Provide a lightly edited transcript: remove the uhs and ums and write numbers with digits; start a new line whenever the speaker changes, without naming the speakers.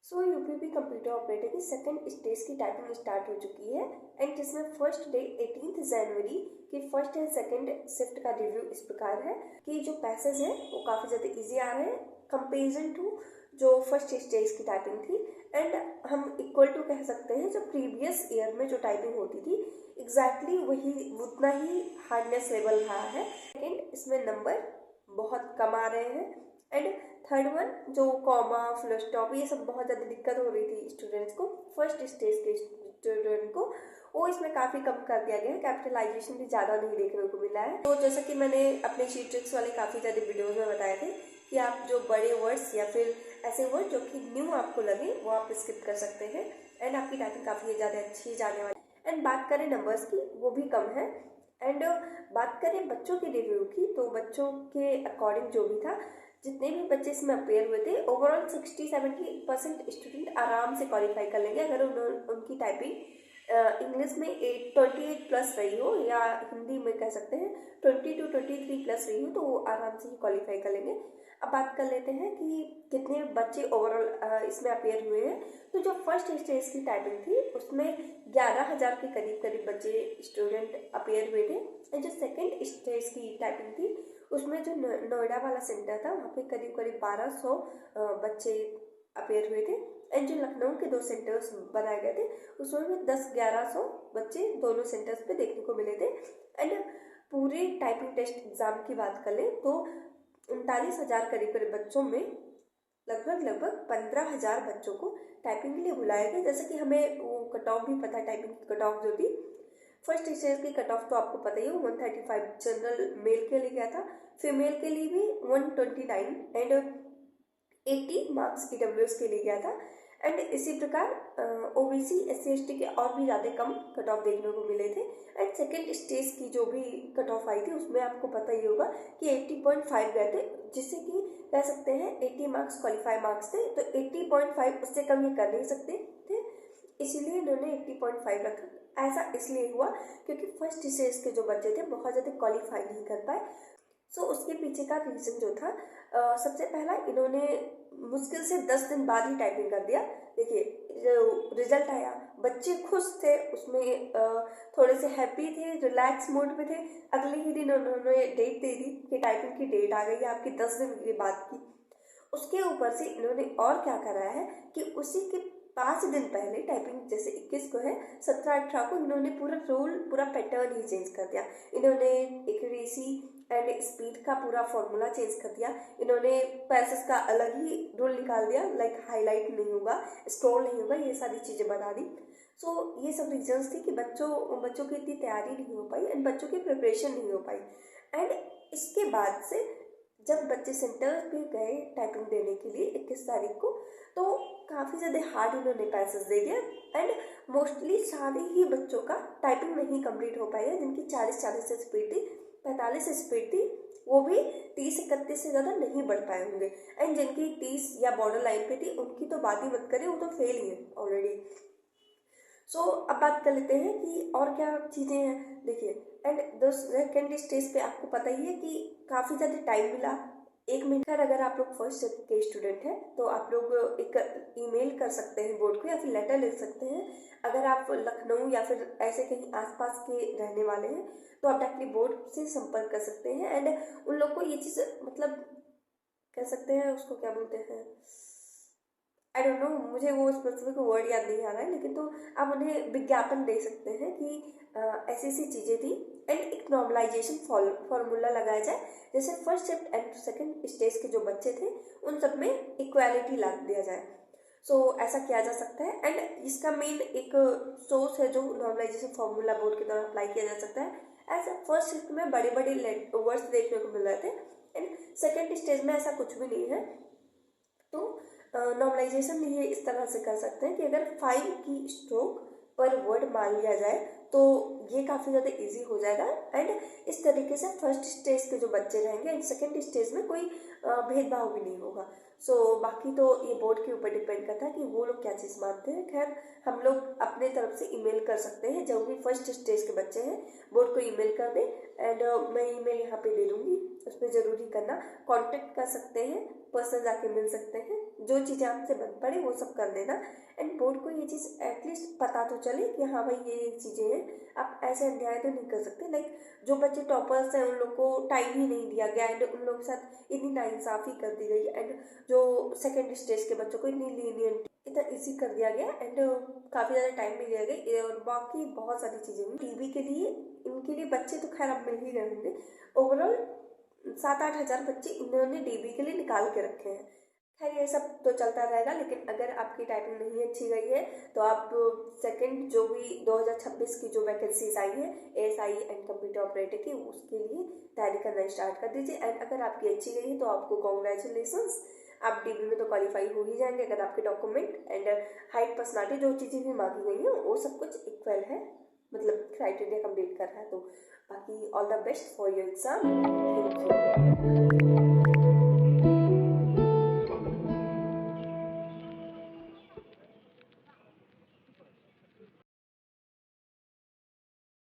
सो UPP computer operator की second stage की typing start हो चुकी है एंड जिसमें फर्स्ट डे 18 जनवरी की फर्स्ट एंड सेकंड शिफ्ट का रिव्यू इस प्रकार है कि जो पैसेज है वो काफ़ी ज़्यादा इजी आ रहे हैं कंपेरिजन टू जो फर्स्ट स्टेज की टाइपिंग थी एंड हम इक्वल टू कह सकते हैं जो प्रीवियस ईयर में जो टाइपिंग होती थी एग्जैक्टली वही उतना ही हार्डनेस लेवल रहा है। सेकेंड इसमें नंबर बहुत कम आ रहे हैं एंड थर्ड वन जो कॉमा फुल स्टॉप ये सब बहुत ज़्यादा दिक्कत हो रही थी स्टूडेंट्स को फर्स्ट स्टेज के स्टूडेंट को वो इसमें काफ़ी कम कर दिया गया है। कैपिटलाइजेशन भी ज़्यादा नहीं देखने को मिला है। तो जैसा कि मैंने अपने शीट ट्रिक्स वाले काफ़ी ज़्यादा वीडियोज़ में बताए थे कि आप जो बड़े वर्ड्स या फिर ऐसे वर्ड जो कि न्यू आपको लगे वो आप स्किप कर सकते हैं एंड आपकी टाइपिंग काफ़ी ज़्यादा अच्छी जाने वाली। एंड बात करें नंबर्स की वो भी कम है एंड बात करें बच्चों के रिव्यू की तो बच्चों के अकॉर्डिंग जो भी था जितने भी बच्चे इसमें अपेयर हुए थे ओवरऑल 60-70% स्टूडेंट आराम से क्वालिफाई कर लेंगे अगर उनकी टाइपिंग इंग्लिश में 28 प्लस रही हो या हिंदी में कह सकते हैं 20 to 23 प्लस रही हो तो वो आराम से ही क्वालिफाई कर लेंगे। अब बात कर लेते हैं कि कितने बच्चे ओवरऑल इसमें अपेयर हुए हैं। तो जो फर्स्ट स्टेज की टाइपिंग थी उसमें 11,000 के करीब बच्चे स्टूडेंट अपेयर हुए थे एंड जो सेकेंड स्टेज की टाइपिंग थी उसमें जो नोएडा वाला सेंटर था वहाँ पे करीब 1200 बच्चे अपेयर हुए थे एंड जो लखनऊ के 2 सेंटर्स बनाए गए थे उसमें भी 10-1100 बच्चे दोनों सेंटर्स पे देखने को मिले थे एंड पूरे टाइपिंग टेस्ट एग्जाम की बात कर लें तो 39,000 करीब बच्चों में लगभग 15,000 बच्चों को टाइपिंग के लिए बुलाया गया। जैसे कि हमें वो कट ऑफ भी पता है टाइपिंग कट ऑफ जो थी फर्स्ट स्टेज की कट ऑफ तो आपको पता ही हो 135 जनरल मेल के लिए गया था फीमेल के लिए भी 129 एंड 80 मार्क्स ईडब्ल्यूएस के लिए गया था एंड इसी प्रकार ओबीसी SC ST के और भी ज़्यादा कम कट ऑफ देखने को मिले थे एंड सेकेंड स्टेज की जो भी कट ऑफ आई थी उसमें आपको पता ही होगा कि 80.5 गए थे जिससे कि कह सकते हैं 80 मार्क्स क्वालिफाई मार्क्स थे तो 80.5 उससे कम ये कर नहीं सकते थे इसीलिए इन्होंने 80.5 रखा। ऐसा इसलिए हुआ क्योंकि फर्स्ट स्टेज के जो बच्चे थे बहुत ज़्यादा क्वालिफाई नहीं कर पाए। सो उसके पीछे का रीज़न जो था सबसे पहला इन्होंने मुश्किल से 10 दिन बाद ही टाइपिंग कर दिया। देखिए जो रिजल्ट आया बच्चे खुश थे उसमें थोड़े से हैप्पी थे रिलैक्स मोड में थे। अगले ही दिन उन्होंने डेट दे दी कि टाइपिंग की डेट आ गई है आपकी 10 दिन के बाद की। उसके ऊपर से इन्होंने और क्या करा है कि उसी के 5 दिन पहले टाइपिंग जैसे 21 को है 17-18 को इन्होंने पूरा पैटर्न ही चेंज कर दिया। इन्होंने एक्यूरेसी एंड स्पीड का पूरा फॉर्मूला चेंज कर दिया। इन्होंने पैसेज का अलग ही रूल निकाल दिया लाइक हाईलाइट नहीं होगा स्क्रॉल नहीं होगा ये सारी चीज़ें बता दी। सो ये सब रीजंस थी कि बच्चों की इतनी तैयारी नहीं हो पाई एंड बच्चों की प्रिपरेशन नहीं हो पाई एंड इसके बाद से जब बच्चे सेंटर पे गए टाइपिंग देने के लिए 21 तारीख को तो काफ़ी ज़्यादा हार्ड उन्होंने पैसेज दे दिया एंड मोस्टली सारे ही बच्चों का टाइपिंग नहीं कंप्लीट हो पाई है। जिनकी 40 से स्पीड थी 45 से स्पीड थी वो भी 30-31 से ज़्यादा नहीं बढ़ पाए होंगे एंड जिनकी 30 या बॉर्डर लाइन पे थी उनकी तो बात ही मत करें वो तो फेल ही है ऑलरेडी। सो अब बात कर लेते हैं कि और क्या चीज़ें हैं। देखिए एंड द सेकेंड स्टेज पे आपको पता ही है कि काफ़ी ज़्यादा टाइम मिला 1 मिनट। अगर आप लोग फर्स्ट के स्टूडेंट हैं तो आप लोग एक ईमेल कर सकते हैं बोर्ड को या फिर लेटर लिख सकते हैं। अगर आप लखनऊ या फिर ऐसे कहीं आसपास के रहने वाले हैं तो आप डायरेक्टली बोर्ड से संपर्क कर सकते हैं एंड उन लोग को ये चीज़ मतलब कह सकते हैं उसको क्या बोलते हैं आई डोंट नो मुझे वो स्पेसिफिक वर्ड याद नहीं आ रहा है लेकिन तो आप उन्हें विज्ञापन दे सकते हैं कि ऐसी ऐसी चीज़ें थी एंड एक नॉर्मलाइजेशन फॉर्मूला लगाया जाए जैसे first shift and second stage के जो बच्चे थे उन सब में इक्वालिटी ला दिया जाए। सो ऐसा किया जा सकता है एंड इसका मेन एक सोर्स है जो नॉर्मलाइजेशन फॉर्मूला बोर्ड के द्वारा अप्लाई किया जा सकता है। ऐसा फर्स्ट शिफ्ट में बड़े वर्ड्स देखने को मिल रहे थे एंड सेकेंड स्टेज में ऐसा कुछ भी नहीं है। तो नॉर्मलाइजेशन ये इस तरह से कर सकते हैं कि अगर 5 की स्ट्रोक पर वर्ड मान लिया जाए तो ये काफ़ी ज़्यादा इजी हो जाएगा एंड इस तरीके से फर्स्ट स्टेज के जो बच्चे रहेंगे एंड सेकेंड स्टेज में कोई भेदभाव भी नहीं होगा। सो बाकी तो ये बोर्ड के ऊपर डिपेंड करता है कि वो लोग क्या चीज़ मानते हैं। खैर हम लोग अपने तरफ से ईमेल कर सकते हैं जो भी फर्स्ट स्टेज के बच्चे हैं बोर्ड को ईमेल कर दें एंड मैं ईमेल यहाँ पे दे दूँगी उस पर ज़रूरी करना कॉन्टेक्ट कर सकते हैं पर्सनल जाके मिल सकते हैं। जो चीज़ें आपसे बन पड़े वो सब कर देना। एंड बोर्ड को ये चीज़ एटलीस्ट पता तो चले कि हाँ भाई ये चीज़ें हैं, आप ऐसे अन्याय तो नहीं कर सकते। लाइक जो बच्चे टॉपर्स हैं उन लोग को टाइम ही नहीं दिया गया एंड उन लोगों के साथ इतनी नाइंसाफ़ी कर दी गई एंड जो सेकेंड स्टेज के बच्चों को इतनी लीनियंट इतना इजी कर दिया गया एंड काफ़ी ज़्यादा टाइम भी लिया गया और बाकी बहुत सारी चीज़ें हुई टीवी के लिए। इनके लिए बच्चे तो खैर अब मिल ही रहे होंगे। ओवरऑल 7-8 हज़ार बच्चे इन्होंने डीबी के लिए निकाल के रखे हैं। खैर ये सब तो चलता रहेगा, लेकिन अगर आपकी टाइपिंग नहीं अच्छी गई है तो आप सेकंड जो भी 2026 की जो वैकेंसीज आई है एएसआई एंड कंप्यूटर ऑपरेटर की, उसके लिए तैयारी करना स्टार्ट कर दीजिए। एंड अगर आपकी अच्छी गई है तो आपको कॉन्ग्रेचुलेसन्स, आप डीबी में तो क्वालिफाई हो ही जाएंगे अगर आपके डॉक्यूमेंट एंड हाइट, पर्सनालिटी, जो चीज़ें भी मांगी गई हैं वो सब कुछ इक्वल है, मतलब क्राइटेरिया कंप्लीट कर रहा है। तो बाकी all the best for your exam. Thank you.